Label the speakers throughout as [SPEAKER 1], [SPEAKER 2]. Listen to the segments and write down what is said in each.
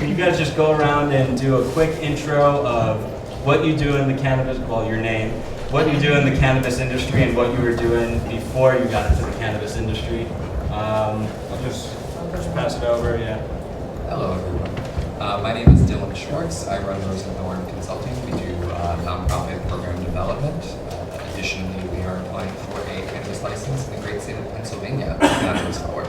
[SPEAKER 1] can you guys just go around and do a quick intro of what you do in the cannabis, well, your name, what you do in the cannabis industry and what you were doing before you got into the cannabis industry. I'll just pass it over, yeah.
[SPEAKER 2] Hello, everyone. My name is Dylan Schwartz. I run Rose and Thorn Consulting. We do nonprofit program development. Additionally, we are applying for a cannabis license in the great state of Pennsylvania. Cannabis support.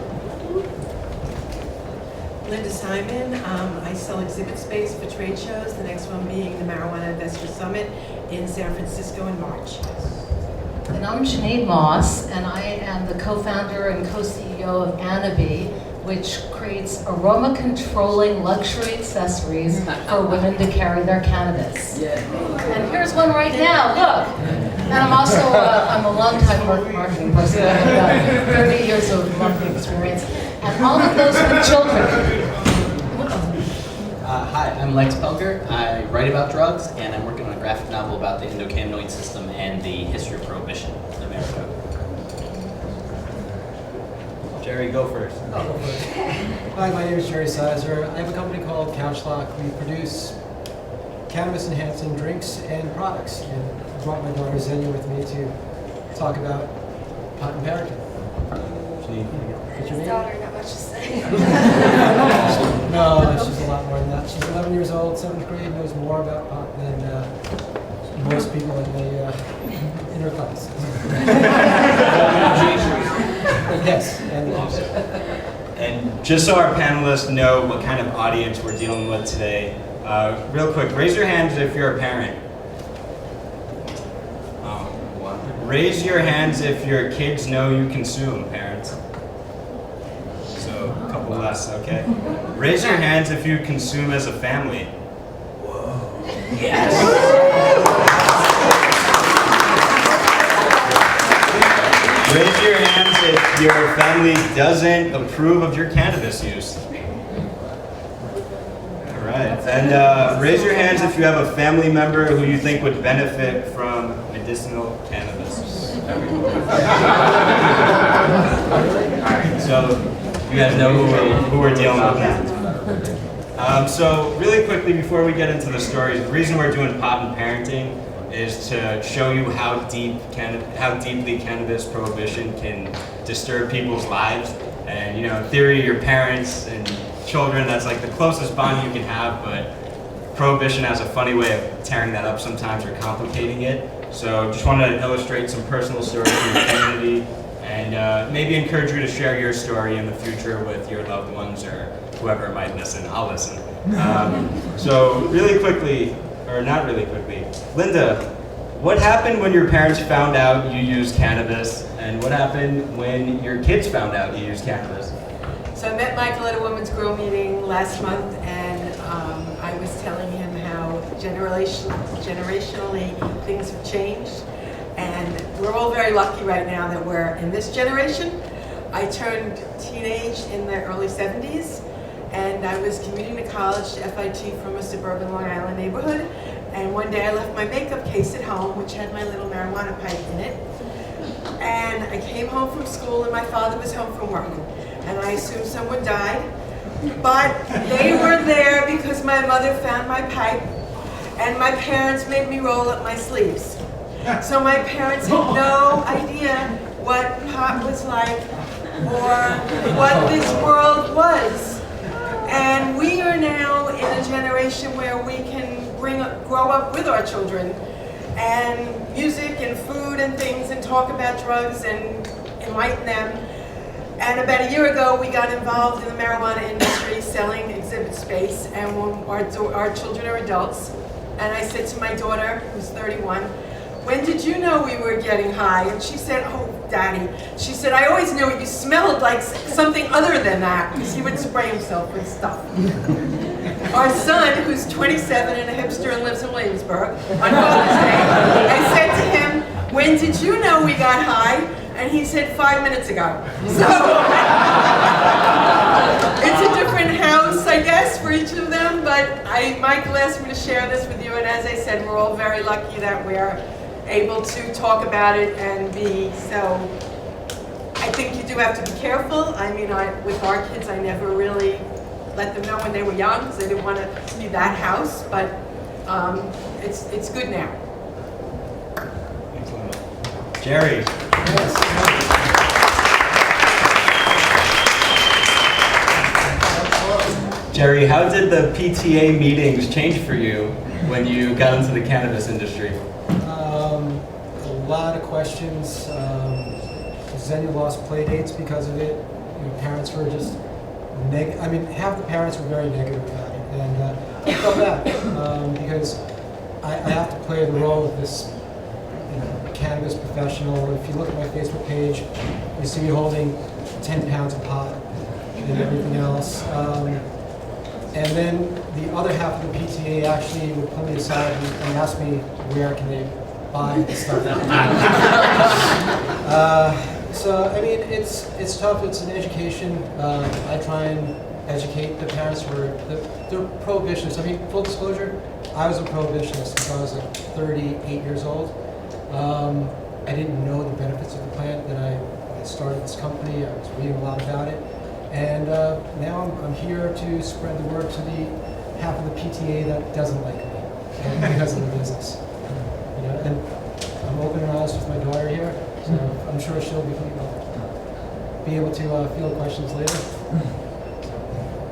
[SPEAKER 3] Linda Simon. I sell exhibit space for trade shows, the next one being the Marijuana Investor Summit in San Francisco in March.
[SPEAKER 4] And I'm Janine Moss, and I am the co-founder and co-CEO of Anabi, which creates aroma-controlling luxury accessories for women to carry their cannabis. Yeah. And here's one right now, look. And I'm also I'm a long-time marketing person. I have 30 years of marketing experience. And all of those with children.
[SPEAKER 5] Hi, I'm Lex Pelger. I write about drugs, and I'm working on a graphic novel about the endocannabinoid system and the history of prohibition in America.
[SPEAKER 1] Jerry, go first.
[SPEAKER 6] Hi, my name is Jerry Sizer. I have a company called Couchlock. We produce cannabis-enhancing drinks and products. And I brought my daughter Xenia with me to talk about pot and parenting. What's your name?
[SPEAKER 7] Daughter, not much to say.
[SPEAKER 6] No, she's a lot more than that. She's 11 years old, 7th grade, knows more about pot than most people in her class. Yes.
[SPEAKER 1] And just so our panelists know what kind of audience we're dealing with today, real quick, raise your hands if you're a parent. Raise your hands if your kids know you consume, parents. So, a couple less, okay. Raise your hands if you consume as a family. Whoa. Yes. Raise your hands if your family doesn't approve of your cannabis use. All right. And raise your hands if you have a family member who you think would benefit from medicinal cannabis. So you guys know who we're dealing with now. So really quickly before we get into the stories, the reason we're doing pot and parenting is to show you how deeply cannabis prohibition can disturb people's lives. And in theory, your parents and children, that's like the closest bond you can have, but prohibition has a funny way of tearing that up sometimes or complicating it. So just wanted to illustrate some personal stories from the community and maybe encourage you to share your story in the future with your loved ones or whoever might listen. I'll listen. So really quickly, or not really quickly, Linda, what happened when your parents found out you used cannabis, and what happened when your kids found out you used cannabis?
[SPEAKER 3] So I met Michael at a women's grow meeting last month, and I was telling him how generationally things have changed. And we're all very lucky right now that we're in this generation. I turned teenage in the early 70s, and I was commuting to college to FIT from a suburban Long Island neighborhood. And one day I left my makeup case at home, which had my little marijuana pipe in it. And I came home from school, and my father was home from work. And I assumed someone died. But they were there because my mother found my pipe, and my parents made me roll up my sleeves. So my parents had no idea what pot was like or what this world was. And we are now in a generation where we can grow up with our children and music and food and things and talk about drugs and enlighten them. And about a year ago, we got involved in the marijuana industry selling exhibit space, and our children are adults. And I said to my daughter, who's 31, when did you know we were getting high? And she said, oh, Daddy. She said, I always knew you smelled like something other than that, because he would spray himself with stuff. Our son, who's 27 and a hipster and lives in Williamsburg, on Father's Day, I said to him, when did you know we got high? And he said 5 minutes ago. So it's a different house, I guess, for each of them. But Michael asked me to share this with you, and as I said, we're all very lucky that we're able to talk about it and be so. I think you do have to be careful. I mean, with our kids, I never really let them know when they were young, because they didn't want to be that house, but it's good now.
[SPEAKER 1] Excellent. Jerry.
[SPEAKER 6] Yes.
[SPEAKER 1] Jerry, how did the PTA meetings change for you when you got into the cannabis industry?
[SPEAKER 6] A lot of questions. Xenia lost play dates because of it. Parents were just half the parents were very negative about it, and I felt bad because I have to play the role of this cannabis professional. If you look at my Facebook page, you see me holding 10 pounds of pot and everything else. And then the other half of the PTA actually would pull me aside and ask me where can they buy the stuff. So I mean, it's tough. It's an education. I try and educate the parents for they're prohibitionists. I mean, full disclosure, I was a prohibitionist since I was like 38 years old. I didn't know the benefits of the plant. Then I started this company. I was reading a lot about it. And now I'm here to spread the word to the half of the PTA that doesn't like me because of the business. And I'm open and honest with my daughter here, so I'm sure she'll be able to field questions later.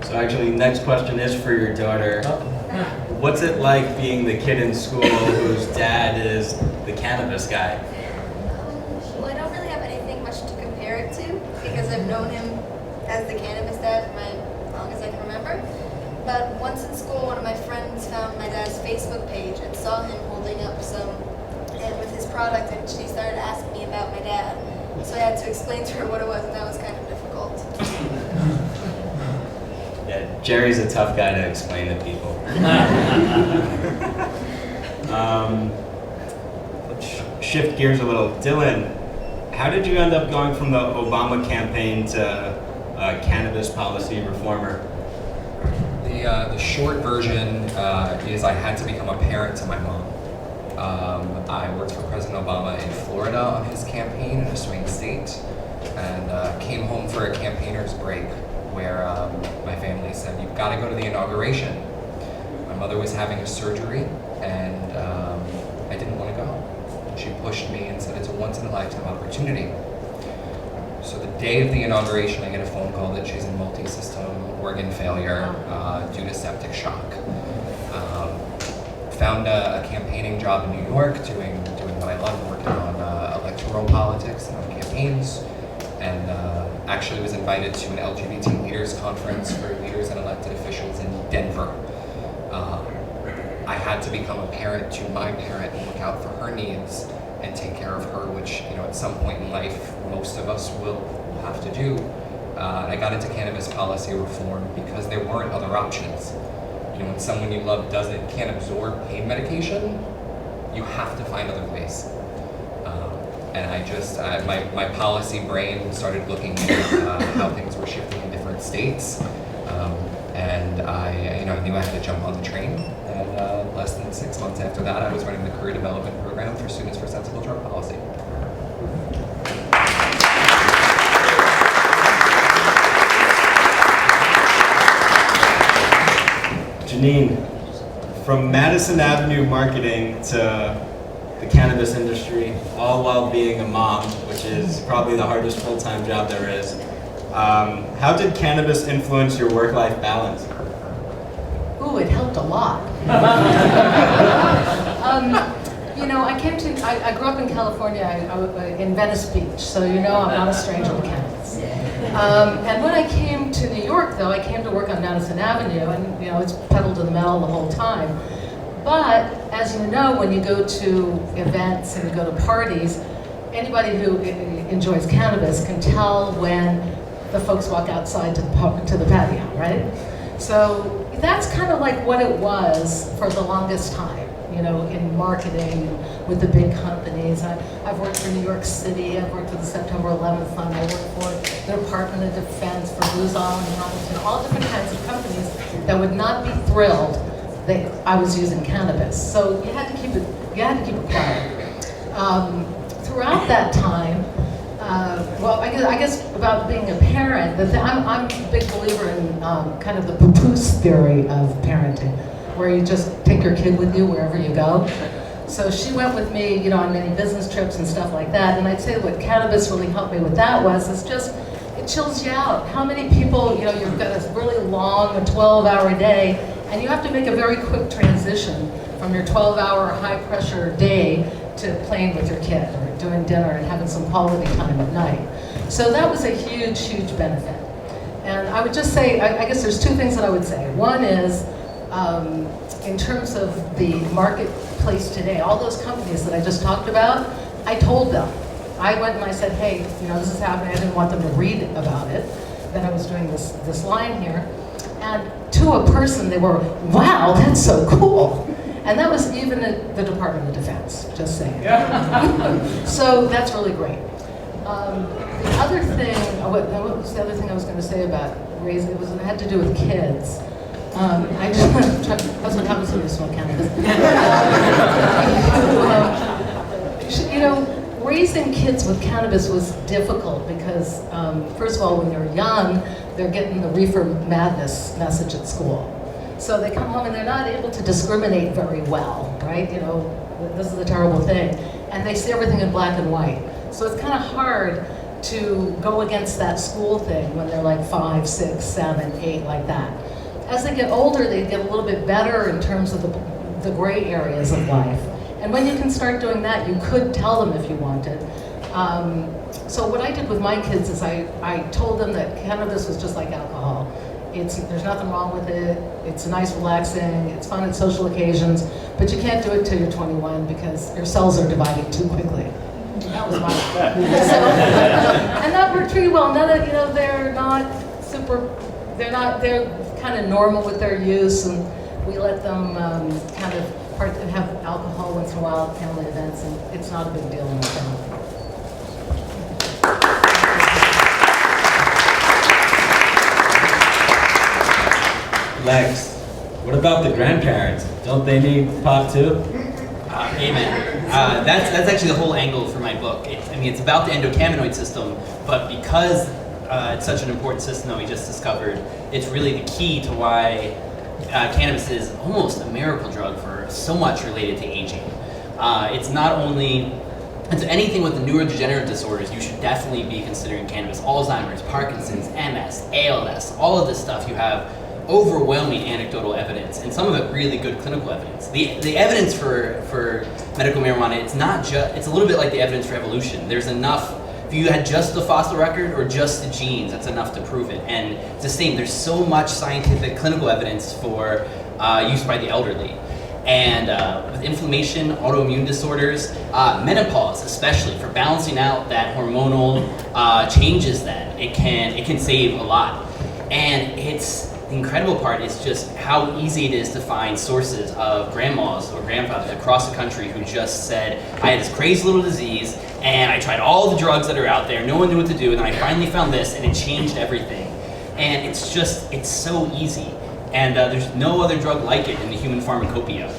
[SPEAKER 1] So actually, next question is for your daughter. What's it like being the kid in school whose dad is the cannabis guy?
[SPEAKER 7] Well, I don't really have anything much to compare it to because I've known him as the cannabis dad for as long as I can remember. But once in school, one of my friends found my dad's Facebook page and saw him holding up some with his product, and she started asking me about my dad. So I had to explain to her what it was, and that was kind of difficult.
[SPEAKER 1] Yeah, Jerry's a tough guy to explain to people. Let's shift gears a little. Dylan, how did you end up going from the Obama campaign to cannabis policy reformer?
[SPEAKER 2] The short version is I had to become a parent to my mom. I worked for President Obama in Florida on his campaign in a swing state, and came home for a campaigner's break where my family said, "You've got to go to the inauguration." My mother was having a surgery, and I didn't want to go. She pushed me and said, "It's a once-in-a-lifetime opportunity." So the day of the inauguration, I get a phone call that she's in multi-system organ failure due to septic shock. Found a campaigning job in New York, doing what I love, working on electoral politics and on campaigns, and actually was invited to an LGBT leaders conference for leaders and elected officials in Denver. I had to become a parent to my parent and look out for her needs and take care of her, which at some point in life most of us will have to do. I got into cannabis policy reform because there weren't other options. When someone you love can't absorb pain medication, you have to find other ways. And my policy brain started looking at how things were shifting in different states, and I knew I had to jump on the train. And less than 6 months after that, I was running the career development program for Students for Sensible Drug Policy.
[SPEAKER 1] Janine, from Madison Avenue marketing to the cannabis industry, all while being a mom, which is probably the hardest full-time job there is, how did cannabis influence your work-life balance?
[SPEAKER 4] Ooh, it helped a lot. I grew up in California, in Venice Beach, so I'm not a stranger to cannabis. And when I came to New York, though, I came to work on Madison Avenue, and it's pedal to the metal the whole time. But as you know, when you go to events and you go to parties, anybody who enjoys cannabis can tell when the folks walk outside to the patio, right? So that's kind of like what it was for the longest time, in marketing with the big companies. I've worked for New York City, I've worked for the September 11th Fund, I worked for the Department of Defense, for Booz Allen Hamilton, all different kinds of companies that would not be thrilled that I was using cannabis. So you had to keep it quiet. Throughout that time, Well, I guess about being a parent, I'm a big believer in kind of the papoose theory of parenting, where you just take your kid with you wherever you go. So she went with me, you know, on many business trips and stuff like that. And I'd say what cannabis really helped me with that is just, it chills you out. How many people, you know, you've got a really long, a 12-hour day, and you have to make a very quick transition from your 12-hour high-pressure day to playing with your kid or doing dinner and having some quality time at night. So that was a huge, huge benefit. And I would just say, I guess there's two things that I would say. One is, in terms of the marketplace today, all those companies that I just talked about, I told them. I went and I said, hey, you know, this is happening. I didn't want them to read about it, that I was doing this line here. And to a person, they were, wow, that's so cool. And that was even at the Department of Defense, just saying. Yeah. So that's really great. The other thing, what was the other thing I was going to say about raising, it had to do with kids. That's what happens when you smoke cannabis. You know, raising kids with cannabis was difficult because, first of all, when they're young, they're getting the reefer madness message at school. So they come home and they're not able to discriminate very well, right? You know, this is a terrible thing. And they see everything in black and white. So it's kind of hard to go against that school thing when they're like 5, 6, 7, 8, like that. As they get older, they get a little bit better in terms of the gray areas of life. And when you can start doing that, you could tell them if you wanted. So what I did with my kids is I told them that cannabis was just like alcohol. There's nothing wrong with it. It's nice, relaxing. It's fun at social occasions, but you can't do it till you're 21 because your cells are dividing too quickly. That was my and that worked pretty well. Now that, you know, they're kind of normal with their use, and we let them kind of have alcohol once in a while at family events, and it's not a big deal in the family.
[SPEAKER 8] Lex, what about the grandparents? Don't they need pot too?
[SPEAKER 5] Amen. That's actually the whole angle for my book. It's about the endocannabinoid system, but because it's such an important system that we just discovered, it's really the key to why cannabis is almost a miracle drug for so much related to aging. It's not only, it's anything with the neurodegenerative disorders, you should definitely be considering cannabis. Alzheimer's, Parkinson's, MS, ALS, all of this stuff, you have overwhelming anecdotal evidence, and some of it really good clinical evidence. The evidence for medical marijuana, it's a little bit like the evidence for evolution. There's enough, if you had just the fossil record or just the genes, that's enough to prove it. And it's the same, there's so much scientific clinical evidence for use by the elderly. And with inflammation, autoimmune disorders, menopause especially, for balancing out that hormonal changes then, it can save a lot. And the incredible part is just how easy it is to find sources of grandmas or grandfathers across the country who just said, I had this crazy little disease and I tried all the drugs that are out there, no one knew what to do, and then I finally found this and it changed everything. And it's so easy. And there's no other drug like it in the human pharmacopoeia.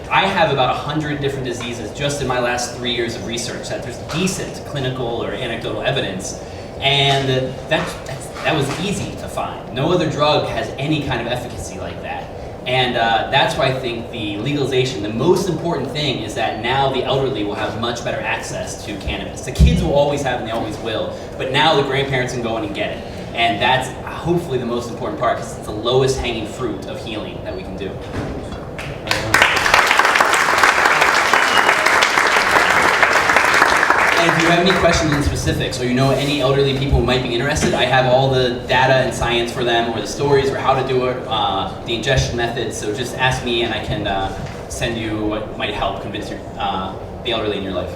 [SPEAKER 5] I have about 100 different diseases just in my last 3 years of research that there's decent clinical or anecdotal evidence. And that was easy to find. No other drug has any kind of efficacy like that. And that's why I think the legalization, the most important thing is that now the elderly will have much better access to cannabis. The kids will always have and they always will, but now the grandparents can go in and get it. And that's hopefully the most important part because it's the lowest hanging fruit of healing that we can do. And if you have any questions in specifics, or you know any elderly people who might be interested, I have all the data and science for them, or the stories, or how to do it, the ingestion methods. So just ask me, and I can send you what might help convince the elderly in your life.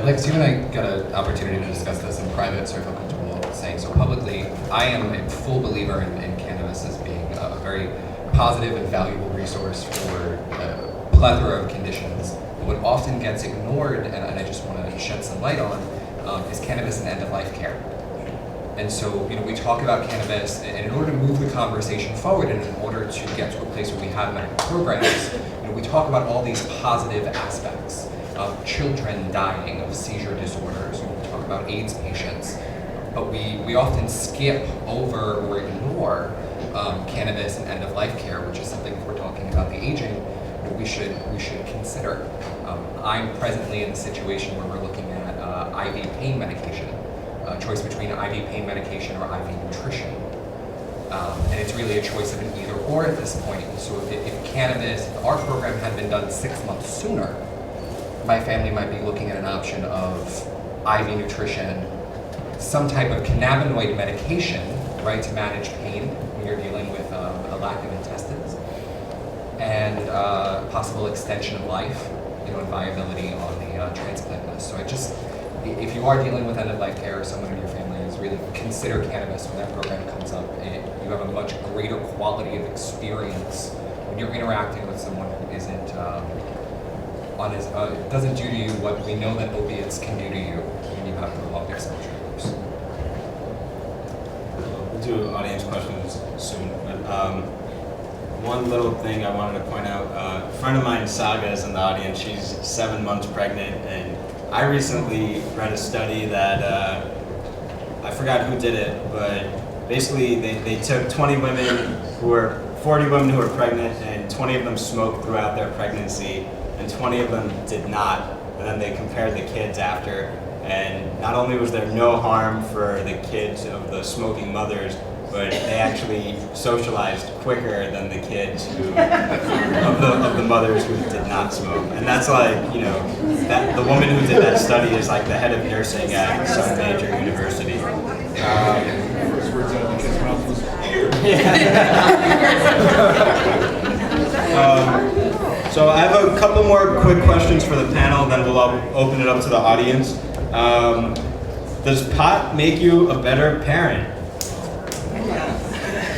[SPEAKER 2] Lex, you and I got an opportunity to discuss this in private, so I feel comfortable saying so publicly. I am a full believer in cannabis as being a very positive and valuable resource for a plethora of conditions. What often gets ignored, and I just want to shed some light on, is cannabis and end-of-life care. And so, we talk about cannabis, and in order to move the conversation forward, and in order to get to a place where we have medical programs, we talk about all these positive aspects of children dying of seizure disorders. We talk about AIDS patients, but we often skip over or ignore cannabis and end-of-life care, which is something, if we're talking about the aging, that we should consider. I'm presently in a situation where we're looking at IV pain medication, a choice between IV pain medication or IV nutrition. And it's really a choice of an either or at this point. So if our program had been done 6 months sooner, my family might be looking at an option of IV nutrition, some type of cannabinoid medication, right, to manage pain when you're dealing with a lack of intestines, and possible extension of life, and viability on the transplant list. So if you are dealing with end-of-life care or someone in your family is really consider cannabis when that program comes up. You have a much greater quality of experience when you're interacting with someone who isn't doesn't do to you what we know that opiates can do to you when you have prolonged exposure use.
[SPEAKER 1] We'll do audience questions soon, but one little thing I wanted to point out, a friend of mine, Saga, is in the audience. She's 7 months pregnant, and I recently read a study that, I forgot who did it, but basically they took 40 women who were pregnant, and 20 of them smoked throughout their pregnancy, and 20 of them did not. And then they compared the kids after, and not only was there no harm for the kids of the smoking mothers, but they actually socialized quicker than the kids of the mothers who did not smoke. And that's like, that the woman who did that study is like the head of nursing at some major university. So I have a couple more quick questions for the panel, then we'll open it up to the audience. Does pot make you a better parent?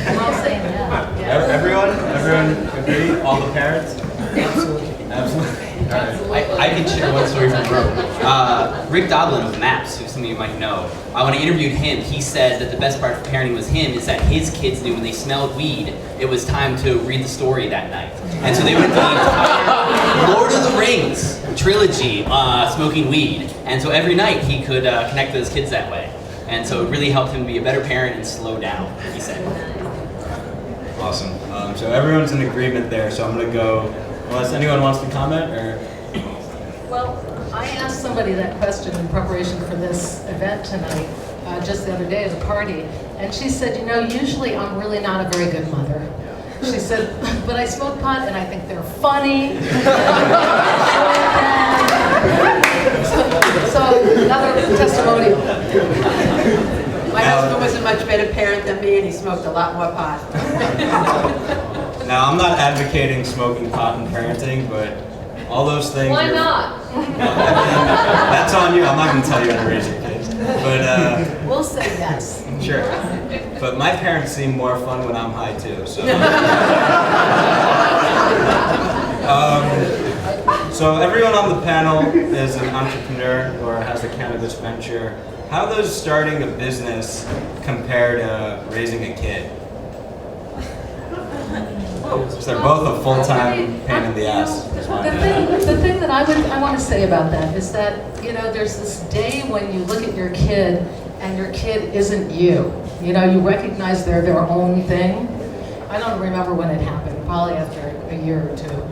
[SPEAKER 4] I'll say yeah.
[SPEAKER 1] Everyone agree? All the parents?
[SPEAKER 6] Absolutely.
[SPEAKER 5] I can share one story from Rome. Rick Doblin of MAPS, who some of you might know, when I interviewed him, he said that the best part of parenting with him is that his kids knew when they smelled weed, it was time to read the story that night. And so they would be Lord of the Rings trilogy, smoking weed. And so every night he could connect with his kids that way. And so it really helped him be a better parent and slow down, he said.
[SPEAKER 1] Awesome. So everyone's in agreement there, so I'm going to go, unless anyone wants to comment, or?
[SPEAKER 4] Well, I asked somebody that question in preparation for this event tonight, just the other day at a party, and she said, usually I'm really not a very good mother. She said, but I smoke pot and I think they're funny. So another testimonial.
[SPEAKER 3] My husband was a much better parent than me, and he smoked a lot more pot.
[SPEAKER 1] Now, I'm not advocating smoking pot and parenting, but all those things.
[SPEAKER 4] Why not?
[SPEAKER 1] That's on you. I'm not going to tell you how to raise your kids. But
[SPEAKER 4] We'll say yes.
[SPEAKER 1] sure. But my parents seem more fun when I'm high too. So. So everyone on the panel is an entrepreneur or has a cannabis venture. How does starting a business compare to raising a kid? So they're both a full-time pain in the ass.
[SPEAKER 4] The thing that I want to say about that is that, there's this day when you look at your kid and your kid isn't you. You recognize they're their own thing. I don't remember when it happened, probably after a year or two.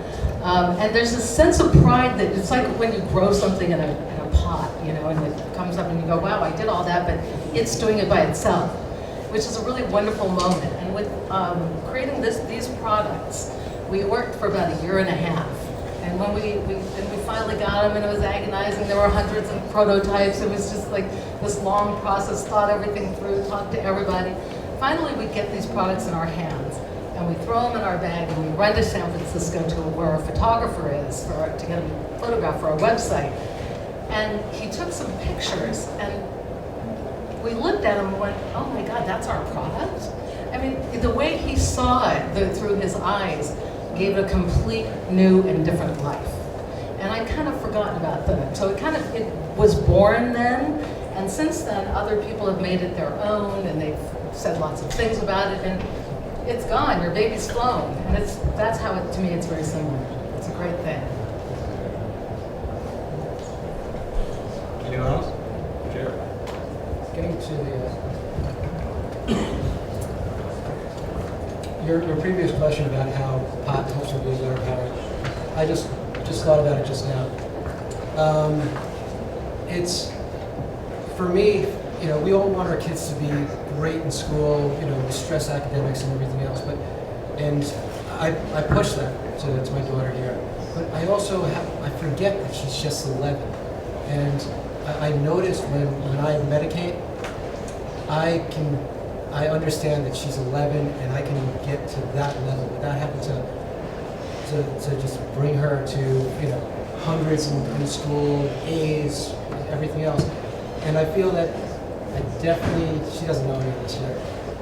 [SPEAKER 4] And there's this sense of pride that it's like when you grow something in a pot, and it comes up and you go, wow, I did all that, but it's doing it by itself, which is a really wonderful moment. And with creating these products, we worked for about a year and a half. And when we finally got them, and it was agonizing, there were hundreds of prototypes. It was just like this long process, thought everything through, talked to everybody. Finally, we get these products in our hands, and we throw them in our bag, and we run to San Francisco to where a photographer is to get a photograph for our website. And he took some pictures, and we looked at him and went, oh my God, that's our product? I mean, the way he saw it through his eyes gave it a complete new and different life. And I'd kind of forgotten about that. So it was born then, and since then, other people have made it their own, and they've said lots of things about it, and it's gone, your baby's flown. And that's how, to me, it's very similar. It's a great thing.
[SPEAKER 1] Anyone else? Sure.
[SPEAKER 6] relating to your previous question about how pot helps her be a better parent, I just thought about it just now. It's, for me, you know, we all want our kids to be great in school, you know, stress academics and everything else, and I push that to my daughter here. But I also I forget that she's just 11. And I noticed when I medicate, I understand that she's 11 and I can get to that level without having to just bring her to, you know, hundreds in school, A's, everything else. And I feel that she doesn't know any of this yet,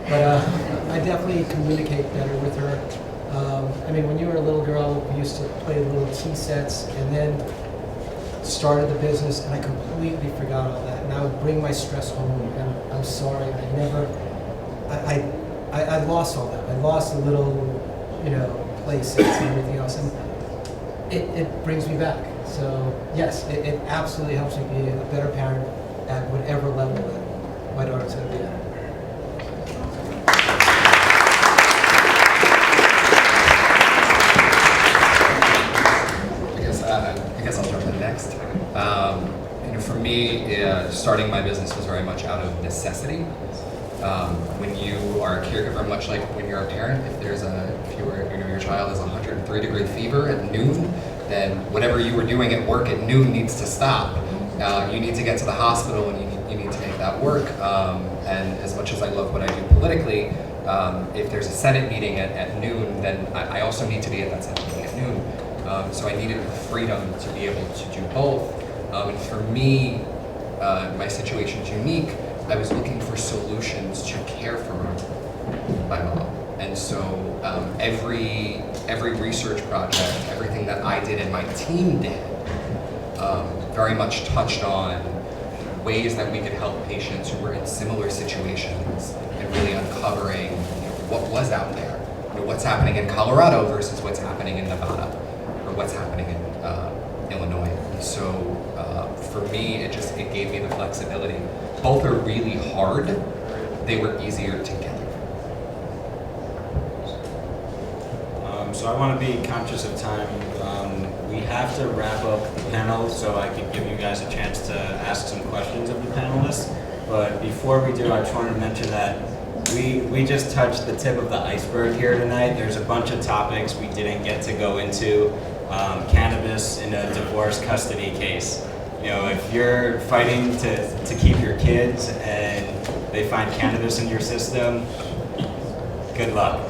[SPEAKER 6] but I definitely communicate better with her. I mean, when you were a little girl, we used to play little tea sets and then started the business, and I completely forgot all that. And I would bring my stress home, and I'm sorry, I lost all that. I lost the little, you know, play sets and everything else, and it brings me back. So yes, it absolutely helps me be a better parent at whatever level that my daughter's going to be at.
[SPEAKER 2] I guess I'll jump in next. You know, for me, starting my business was very much out of necessity. When you are a caregiver, much like when you're a parent, if your child has 103-degree fever at noon, then whatever you were doing at work at noon needs to stop. You need to get to the hospital, and you need to make that work. And as much as I love what I do politically, if there's a Senate meeting at noon, then I also need to be at that Senate meeting at noon. So I needed the freedom to be able to do both. And for me, my situation's unique. I was looking for solutions to care for my mom. And so every research project, everything that I did and my team did, very much touched on ways that we could help patients who were in similar situations and really uncovering, you know, what was out there. You know, what's happening in Colorado versus what's happening in Nevada, or what's happening in Illinois. And so for me, it gave me the flexibility. Both are really hard. They were easier together.
[SPEAKER 1] So I want to be conscious of time. We have to wrap up the panel so I can give you guys a chance to ask some questions of the panelists. But before we do, I just wanted to mention that we just touched the tip of the iceberg here tonight. There's a bunch of topics we didn't get to go into. Cannabis in a divorce custody case. You know, if you're fighting to keep your kids and they find cannabis in your system, good luck.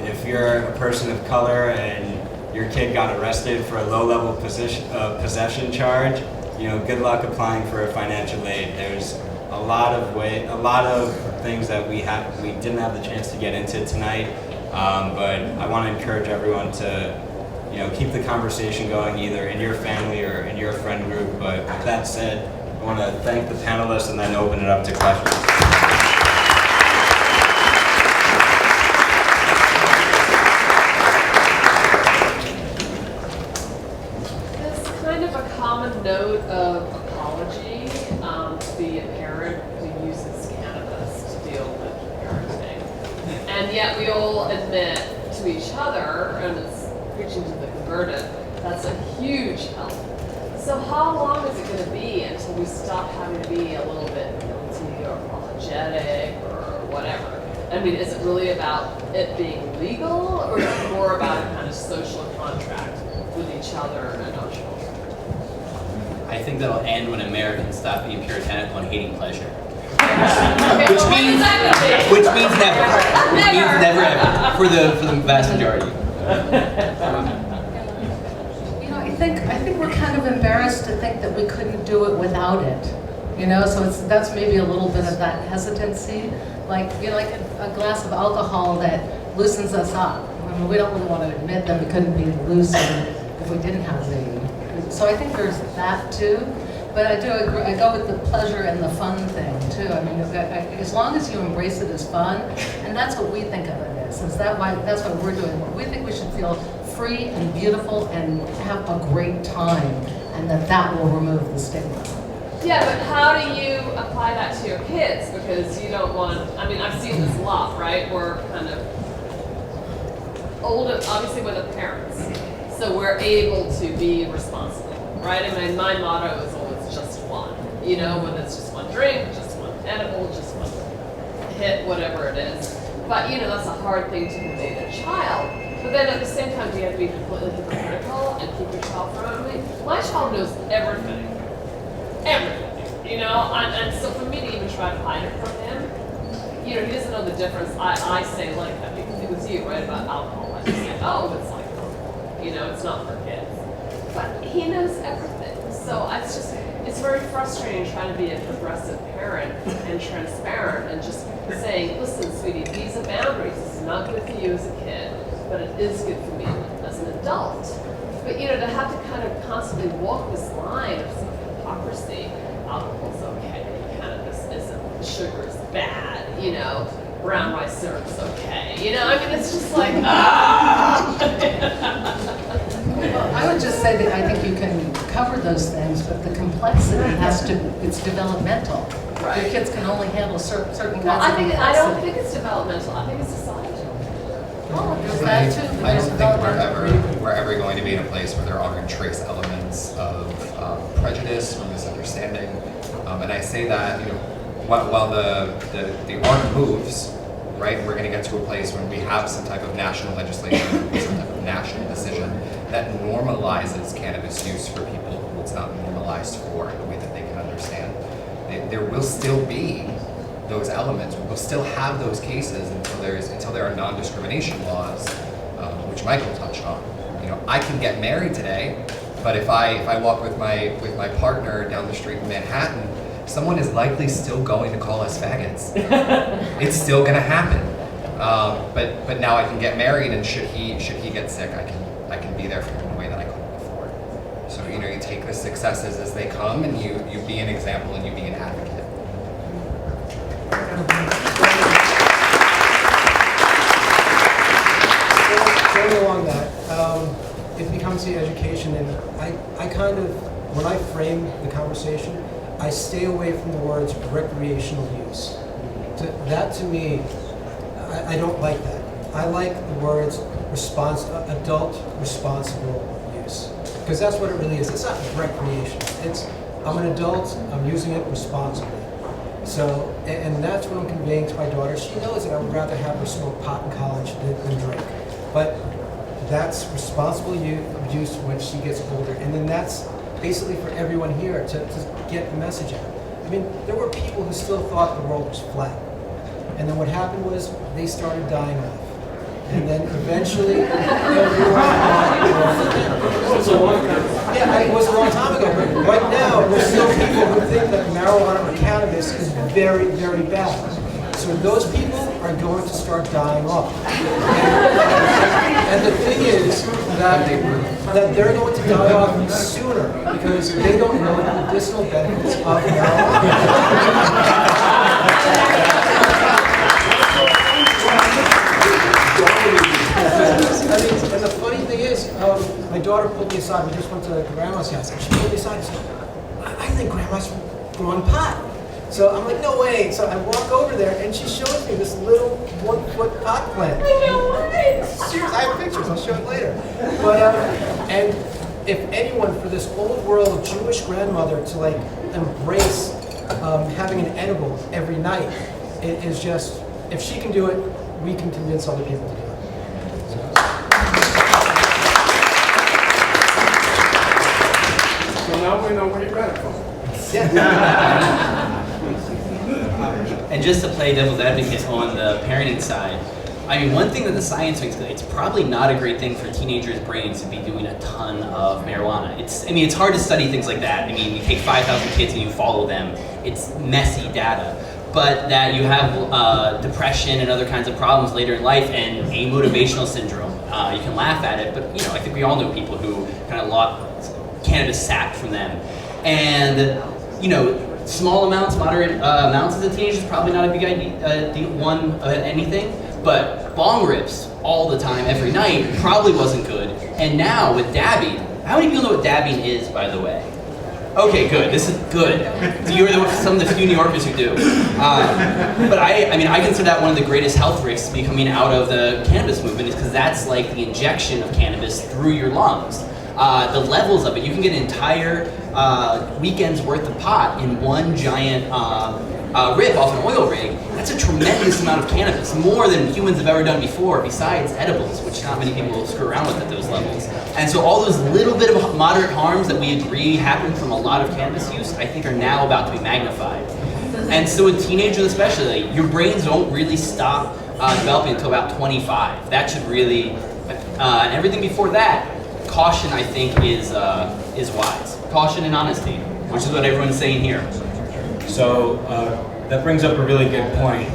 [SPEAKER 1] If you're a person of color and your kid got arrested for a low-level possession charge, you know, good luck applying for a financial aid. There's a lot of things that we didn't have the chance to get into tonight, but I want to encourage everyone to, you know, keep the conversation going either in your family or in your friend group. But with that said, I want to thank the panelists and then open it up to questions.
[SPEAKER 9] It's kind of a common note of apology to be a parent who uses cannabis to deal with parenting. And yet we all admit to each other, and it's preaching to the converted, that's a huge help. So how long is it going to be until we stop having to be a little bit guilty or apologetic or whatever? I mean, is it really about it being legal, or is it more about a kind of social contract with each other and our children?
[SPEAKER 5] I think that'll end when Americans stop being puritanical and hating pleasure.
[SPEAKER 9] Okay,
[SPEAKER 5] Which
[SPEAKER 9] well, when
[SPEAKER 5] means
[SPEAKER 9] is that gonna be?
[SPEAKER 5] Which means never. Which means never ever for the vast majority.
[SPEAKER 4] You know, I think we're kind of embarrassed to think that we couldn't do it without it. You know, so that's maybe a little bit of that hesitancy, like, you know, like a glass of alcohol that loosens us up. I mean, we don't really want to admit that we couldn't be loosened if we didn't have the. So I think there's that too. But I do agree, I go with the pleasure and the fun thing too. I mean, as long as you embrace it as fun, and that's what we think of it as. That's what we're doing. We think we should feel free and beautiful and have a great time, and that will remove the stigma.
[SPEAKER 9] Yeah, but how do you apply that to your kids? Because you don't want, I mean, I've seen this a lot, right? We're kind of older, obviously we're the parents. So we're able to be responsible, right? I mean, my motto is always just one. You know, whether it's just one drink, just one edible, just one hit, whatever it is. But, you know, that's a hard thing to convey to a child. But then at the same time, do you have to be completely hypocritical and keep your child from it? My child knows everything. Everything, you know? And so for me to even try to hide it from him, you know, he doesn't know the difference. I say, like, I think it was you, right, about alcohol. I just say, oh, it's like alcohol. You know, it's not for kids. But he knows everything. So it's very frustrating trying to be a progressive parent and transparent and just saying, listen, sweetie, these are boundaries. This is not good for you as a kid, but it is good for me as an adult. But, you know, to have to kind of constantly walk this line of some hypocrisy, alcohol's okay, cannabis isn't, sugar is bad, you know, brown rice syrup's okay. You know, I mean, it's just like, ah!
[SPEAKER 4] Well, I would just say that I think you can cover those things, but the complexity it's developmental.
[SPEAKER 9] Right.
[SPEAKER 4] Your kids can only handle certain kinds of
[SPEAKER 9] Well, I
[SPEAKER 4] complexity.
[SPEAKER 9] don't think it's developmental. I think it's societal.
[SPEAKER 4] Oh, there's that too, but
[SPEAKER 2] I
[SPEAKER 4] there's
[SPEAKER 2] don't think
[SPEAKER 4] developmental.
[SPEAKER 2] we're ever going to be in a place where there aren't trace elements of prejudice or misunderstanding. And I say that, you know, while the arc moves, right, we're going to get to a place when we have some type of national legislation, some type of national decision that normalizes cannabis use for people who it's not normalized for in a way that they can understand. There will still be those elements. We will still have those cases until there are non-discrimination laws, which Michael touched on. You know, I can get married today, but if I walk with my partner down the street in Manhattan, someone is likely still going to call us faggots. It's still going to happen. But now I can get married, and should he get sick, I can be there for him in a way that I couldn't before. So, you know, you take the successes as they come, and you be an example and you be an advocate.
[SPEAKER 6] Going along that, it becomes the education, and I kind of, when I frame the conversation, I stay away from the words recreational use. That to me, I don't like that. I like the words adult responsible use, because that's what it really is. It's not recreation. It's I'm an adult. I'm using it responsibly. So, and that's what I'm conveying to my daughter. She knows that I would rather have her smoke pot in college than drink. But that's responsible use when she gets older. And then that's basically for everyone here to get the message out. I mean, there were people who still thought the world was flat. And then what happened was they started dying off. And then eventually, everyone yeah, it was a long time ago, but right now, there's still people who think that marijuana or cannabis is very, very bad. So those people are going to start dying off. And the thing is that they're going to die off sooner because they don't know the medicinal benefits of marijuana. And the funny thing is, my daughter pulled me aside. We just went to Grandma's house, and she pulled me aside and said, I think Grandma's growing pot. So I'm like, no way. So I walk over there, and she shows me this little 1-foot pot plant. No way. Seriously, I have pictures. I'll show it later. But and if anyone, for this old world Jewish grandmother to like embrace having an edible every night, it is just, if she can do it, we can convince other people to do it.
[SPEAKER 10] So now we know where you got it from.
[SPEAKER 5] And just to play devil's advocate on the parenting side, I mean, one thing that the science makes clear, it's probably not a great thing for teenagers' brains to be doing a ton of marijuana. It's hard to study things like that. I mean, you take 5,000 kids and you follow them. It's messy data. But that you have depression and other kinds of problems later in life and amotivational syndrome. You can laugh at it, but I think we all know people who kind of lost cannabis sapped from them. And, small amounts, moderate amounts as a teenager is probably not a big idea, anything. But bong rips all the time, every night, probably wasn't good. And now with dabbing, how many people know what dabbing is, by the way? Okay, good. This is good. You're some of the few New Yorkers who do. But I mean, I consider that one of the greatest health risks becoming out of the cannabis movement is because that's like the injection of cannabis through your lungs. The levels of it, you can get an entire weekend's worth of pot in one giant rip off an oil rig. That's a tremendous amount of cannabis, more than humans have ever done before, besides edibles, which not many people screw around with at those levels. And so all those little bit of moderate harms that we agree happen from a lot of cannabis use, I think are now about to be magnified. And so with teenagers especially, your brains don't really stop developing until about 25. That should really, and everything before that, caution I think is wise. Caution and honesty, which is what everyone's saying here.
[SPEAKER 1] So that brings up a really good point.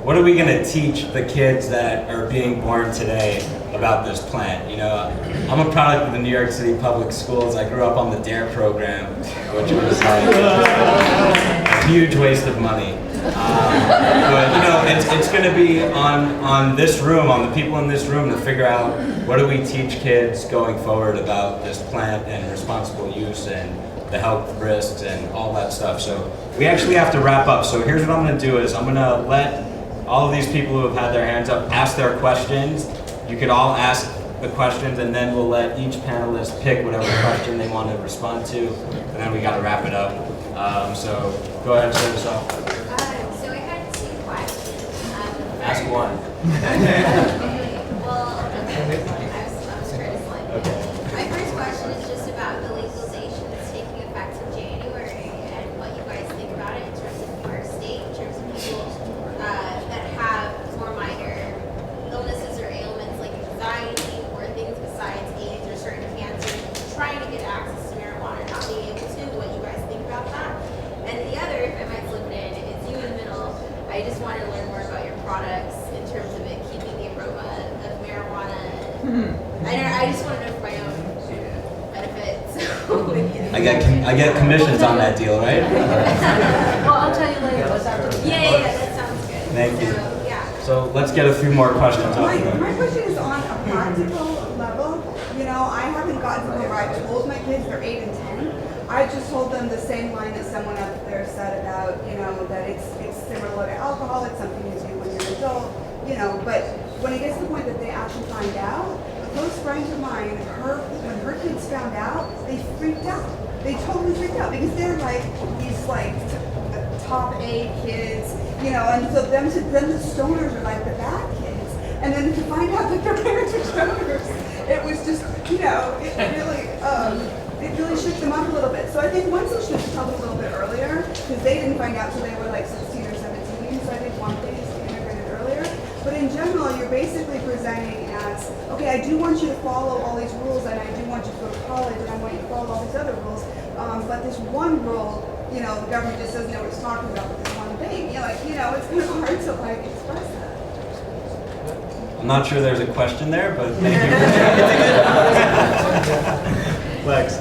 [SPEAKER 1] What are we going to teach the kids that are being born today about this plant? You know, I'm a product of the New York City public schools. I grew up on the DARE program, which was like a huge waste of money. But you know, it's going to be on this room, on the people in this room, to figure out what do we teach kids going forward about this plant and responsible use and the health risks and all that stuff. So we actually have to wrap up. So here's what I'm going to do is I'm going to let all of these people who have had their hands up ask their questions. You could all ask the questions, and then we'll let each panelist pick whatever question they want to respond to, and then we got to wrap it up. So go ahead and start us off.
[SPEAKER 10] So I had 2 questions.
[SPEAKER 1] Ask one.
[SPEAKER 10] Well, I was Curtis Lynn. My first question is just about the legalization that's taking effect in January and what you guys think about it in terms of New York State, in terms of people that have more minor illnesses or ailments like anxiety or things besides AIDS or certain cancers, trying to get access to marijuana, not being able to, what you guys think about that. And the other, if I might slip it in, is you in the middle. I just wanted to learn more about your products in terms of it keeping the aroma of marijuana. I just want to know for my own benefit.
[SPEAKER 1] I get commissions on that deal, right?
[SPEAKER 4] Well, I'll tell you later. What's after the
[SPEAKER 10] Yeah, that sounds good.
[SPEAKER 1] Thank you.
[SPEAKER 10] So, yeah.
[SPEAKER 1] So let's get a few more questions off
[SPEAKER 11] My
[SPEAKER 1] of them.
[SPEAKER 11] question is on a practical level. You know, I haven't gotten to the point where I told my kids they're 8 and 10. I just told them the same line that someone up there said about, you know, that it's similar to alcohol, it's something you do when you're an adult, you know, but when it gets to the point that they actually find out, a close friend of mine, when her kids found out, they freaked out. They totally freaked out because they're like these like top A kids, you know, and so then the stoners are like the bad kids. And then to find out that their parents are stoners, it was just, you know, it really shook them up a little bit. So I think once it shook them up a little bit earlier, because they didn't find out until they were like 16 or 17, so I think one thing is to integrate it earlier. But in general, you're basically presenting as, okay, I do want you to follow all these rules, and I do want you to go to college, and I want you to follow all these other rules. But this one rule, you know, the government just doesn't know what it's talking about with this one thing. You know, like, you know, it's kind of hard to like express that.
[SPEAKER 1] I'm not sure there's a question there, but thank you. Lex.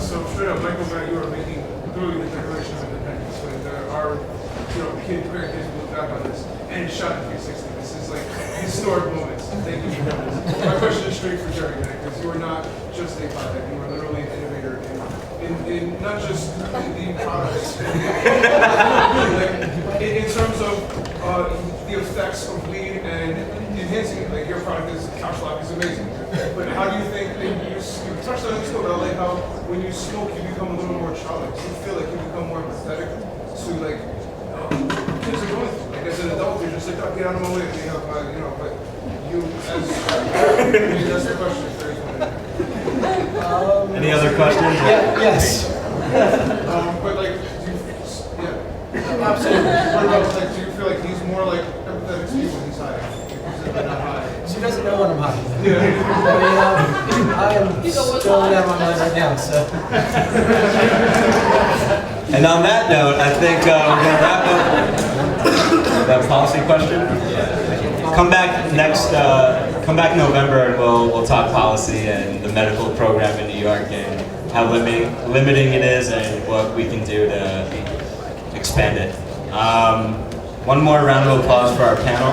[SPEAKER 12] So straight up, Michael, you are making clearly the Declaration of Independence. When there are, you know, grandkids who look back on this, and it's shot in 360. This is like historic moments. Thank you for this. My question is straight for Jerry, because you are not just a product, you are literally an innovator in not just the products, like, in terms of the effects of weed and enhancing it. Like your product is Couch Lock is amazing, but how do you think you touched on this, but I like how when you smoke you become a little more childlike. You feel like you become more empathetic to like kids are going through. Like as an adult, you're just like, oh, get out of my way, you know. But you, as that's the question. If there is one.
[SPEAKER 1] Any other questions?
[SPEAKER 6] Yes.
[SPEAKER 12] But like, absolutely. What about like, do you feel like he's more like empathetic to you when he's high? Not high.
[SPEAKER 6] She doesn't know when I'm high.
[SPEAKER 12] Yeah.
[SPEAKER 6] I am still in my mind right now, so.
[SPEAKER 1] And on that note, I think we're going to wrap up that policy question. Come back November, and we'll talk policy and the medical program in New York and how limiting it is and what we can do to expand it. One more round of applause for our panel.